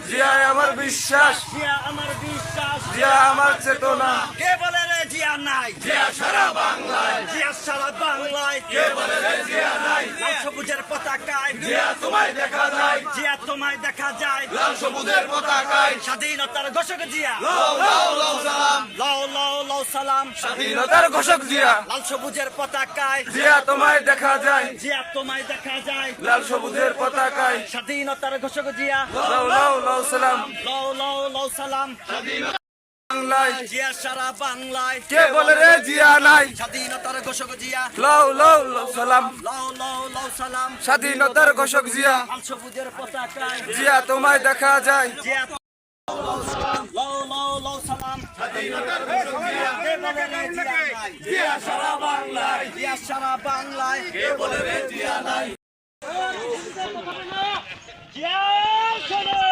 জিয়ায় আমার বিশ্বাস, জিয়া আমার বিশ্বাস, জিয়া আমার চেতনা। কে বলে রে জিয়া নাই? জিয়া সারা বাংলায়, জিয়া সারা বাংলায়, কে বলে রে জিয়া নাই? লাল সবুজের পতাকায়, জিয়া তোমায় দেখা যায়, জিয়া তোমায় দেখা যায়, লাল সবুজের পতাকায়। স্বাধীনতার ঘোষক জিয়া, লাও লাও লাও সালাম, লাও লাও লাও সালাম। স্বাধীনতার ঘোষক জিয়া, লাল সবুজের পতাকায়, জিয়া তোমায় দেখা যায়, জিয়া তোমায় দেখা যায়, লাল সবুজের পতাকায়। স্বাধীনতার ঘোষক জিয়া, লাও লাও লাও সালাম, লাও লাও লাও সালাম। বাংলায়, জিয়া সারা বাংলায়, কে বলে রে জিয়া নাই? স্বাধীনতার ঘোষক জিয়া, লাও লাও লাও সালাম, লাও লাও লাও সালাম। স্বাধীনতার ঘোষক জিয়া, লাল সবুজের পতাকায়, জিয়া তোমায় দেখা যায়, জিয়া লাও লাও লাও সালাম। স্বাধীনতার ঘোষক জিয়া, কে বলে রে জিয়া নাই? জিয়া সারা বাংলায়, জিয়া সারা বাংলায়, কে বলে রে জিয়া নাই? জিয়া শোনো।